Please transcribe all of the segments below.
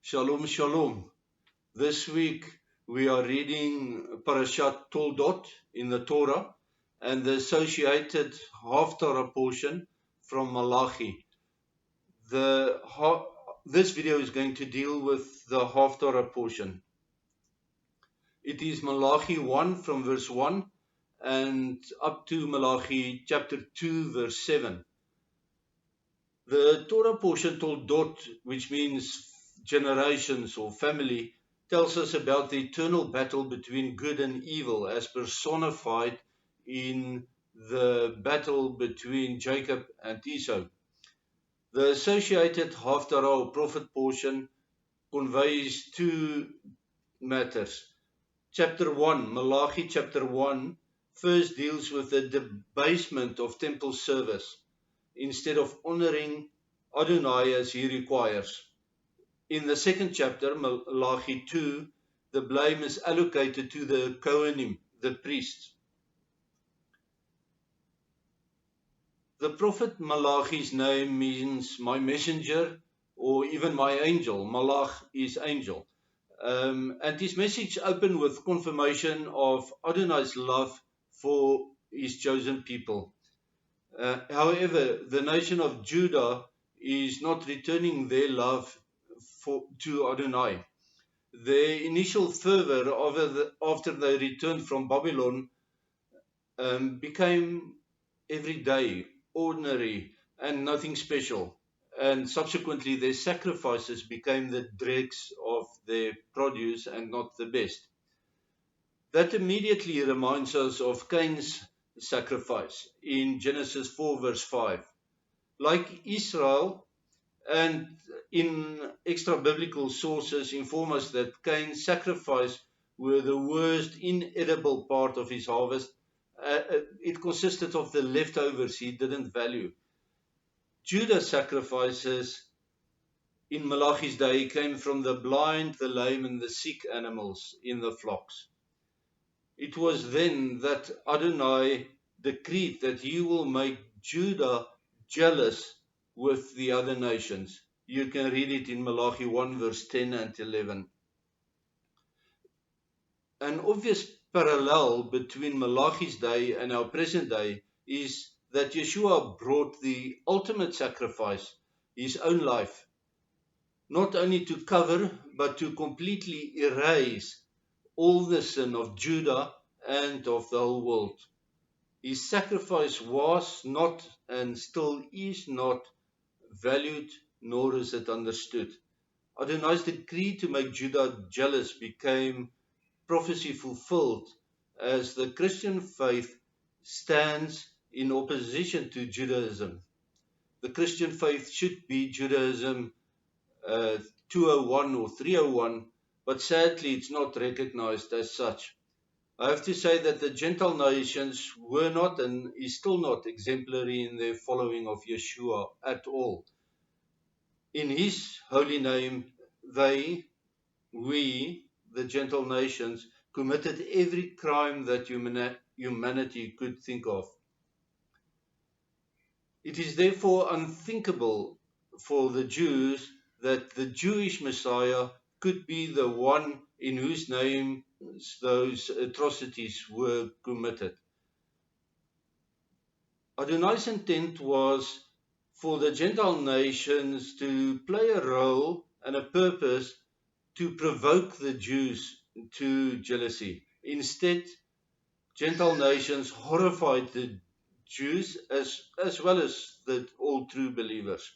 Shalom, shalom. This week we are reading Parashat Toldot in the Torah and the associated Haftarah portion from Malachi. This video is going to deal with the Haftarah portion. It is Malachi 1 from verse 1 and up to Malachi chapter 2 verse 7. The Torah portion Toldot, which means generations or family, tells us about the eternal battle between good and evil as personified in the battle between Jacob and Esau. The associated Haftarah or prophet portion conveys two matters. Chapter 1, Malachi chapter 1, first deals with the debasement of temple service instead of honoring Adonai as he requires. In the second chapter, Malachi 2, the blame is allocated to the Kohanim, the priests. The prophet Malachi's name means my messenger or even my angel. Malach is angel. And his message opened with confirmation of Adonai's love for his chosen people. However, the nation of Judah is not returning their love to Adonai. Their initial fervor after they returned from Babylon became everyday, ordinary, and nothing special. And subsequently, their sacrifices became the dregs of their produce and not the best. That immediately reminds us of Cain's sacrifice in Genesis 4 verse 5. Like Israel, and in extra biblical sources inform us that Cain's sacrifice were the worst inedible part of his harvest. It consisted of the leftovers he didn't value. Judah's sacrifices in Malachi's day came from the blind, the lame, and the sick animals in the flocks. It was then that Adonai decreed that he will make Judah jealous with the other nations. You can read it in Malachi 1 verse 10 and 11. An obvious parallel between Malachi's day and our present day is that Yeshua brought the ultimate sacrifice, his own life, not only to cover but to completely erase all the sin of Judah and of the whole world. His sacrifice was not and still is not valued, nor is it understood. Adonai's decree to make Judah jealous became prophecy fulfilled as the Christian faith stands in opposition to Judaism. The Christian faith should be Judaism 201 or 301, but sadly it's not recognized as such. I have to say that the Gentile nations were not and is still not exemplary in their following of Yeshua at all. In his holy name, we, the Gentile nations, committed every crime that humanity could think of. It is therefore unthinkable for the Jews that the Jewish Messiah could be the one in whose name those atrocities were committed. Adonai's intent was for the Gentile nations to play a role and a purpose to provoke the Jews to jealousy. Instead, Gentile nations horrified the Jews as well as all true believers.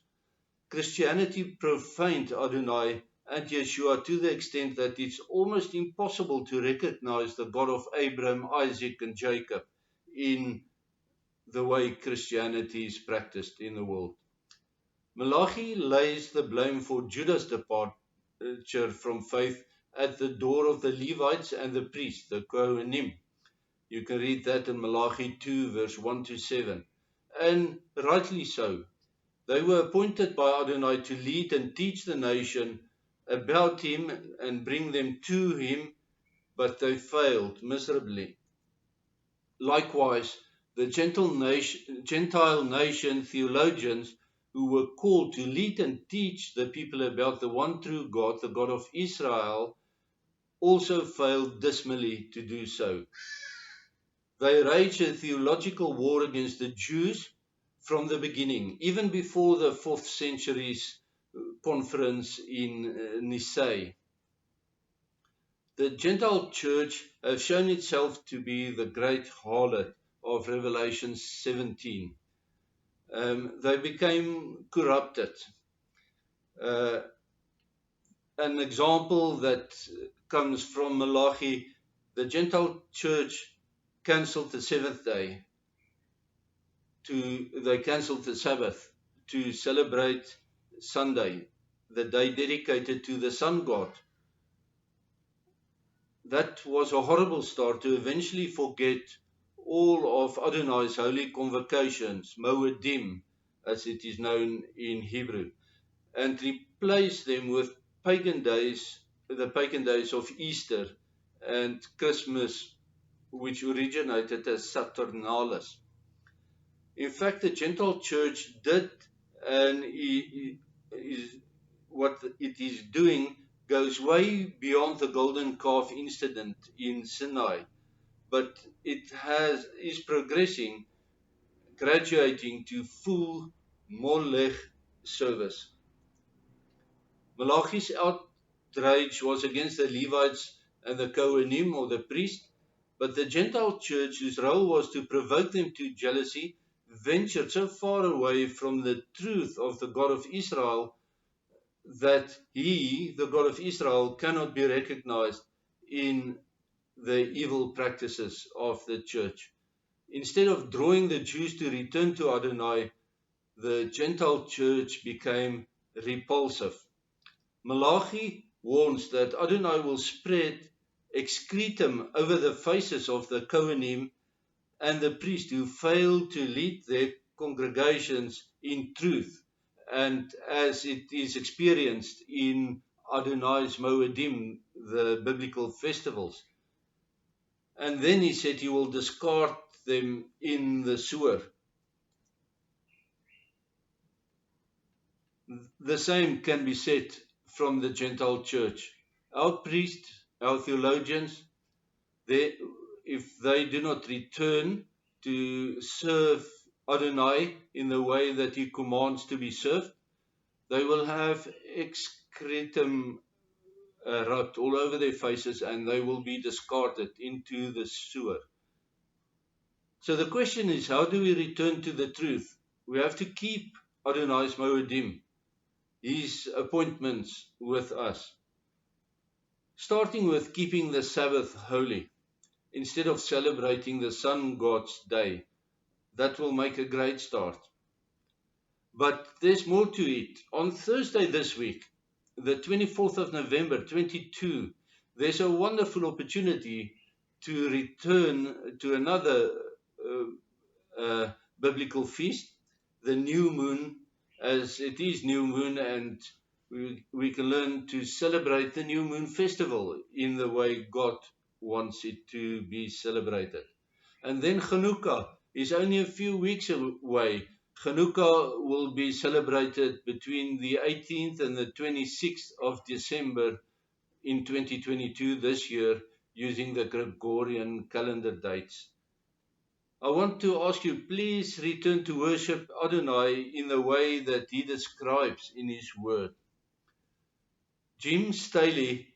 Christianity profaned Adonai and Yeshua to the extent that it's almost impossible to recognize the God of Abraham, Isaac, and Jacob in the way Christianity is practiced in the world. Malachi lays the blame for Judah's departure from faith at the door of the Levites and the priests, the Kohanim. You can read that in Malachi 2 verse 1 to 7. And rightly so. They were appointed by Adonai to lead and teach the nation about him and bring them to him, but they failed miserably. Likewise, the Gentile nation theologians who were called to lead and teach the people about the one true God, the God of Israel, also failed dismally to do so. They waged a theological war against the Jews from the beginning, even before the 4th century's conference in Nicaea. The Gentile church has shown itself to be the great harlot of Revelation 17. They became corrupted. An example that comes from Malachi, the Gentile church cancelled the seventh day. They cancelled the Sabbath to celebrate Sunday, the day dedicated to the sun god. That was a horrible start to eventually forget all of Adonai's holy convocations, Moedim, as it is known in Hebrew, and replace them with pagan days, the pagan days of Easter and Christmas, which originated as Saturnalis. In fact, the Gentile church did, and what it is doing goes way beyond the golden calf incident in Sinai, but it is progressing, graduating to full Molech service. Malachi's outrage was against the Levites and the Kohanim, or the priest, but the Gentile church, whose role was to provoke them to jealousy, ventured so far away from the truth of the God of Israel that he, the God of Israel, cannot be recognized in the evil practices of the church. Instead of drawing the Jews to return to Adonai, the Gentile church became repulsive. Malachi warns that Adonai will spread excretum over the faces of the Kohanim and the priests who fail to lead their congregations in truth, and as it is experienced in Adonai's Moedim, the biblical festivals. And then he said he will discard them in the sewer. The same can be said from the Gentile church. Our priests, our theologians, if they do not return to serve Adonai in the way that he commands to be served, they will have excretum rubbed all over their faces, and they will be discarded into the sewer. So the question is, how do we return to the truth? We have to keep Adonai's Moedim, his appointments with us, starting with keeping the Sabbath holy instead of celebrating the sun god's day. That will make a great start. But there's more to it. On Thursday this week, the 24th of November 22, there's a wonderful opportunity to return to another biblical feast, the new moon, as it is new moon, and we can learn to celebrate the new moon festival in the way God wants it to be celebrated. And then Hanukkah is only a few weeks away. Hanukkah will be celebrated between the 18th and the 26th of December in 2022 this year, using the Gregorian calendar dates. I want to ask you, please return to worship Adonai in the way that he describes in his word. Jim Staley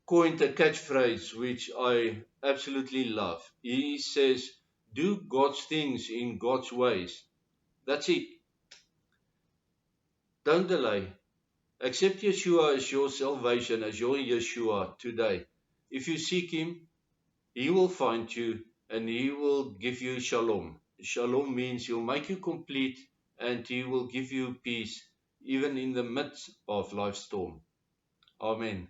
coined a catchphrase which I absolutely love. He says, do God's things in God's ways. That's it. Don't delay. Accept Yeshua as your salvation, as your Yeshua today. If you seek him, he will find you and he will give you shalom. Shalom means he'll make you complete and he will give you peace even in the midst of life's storm. Amen.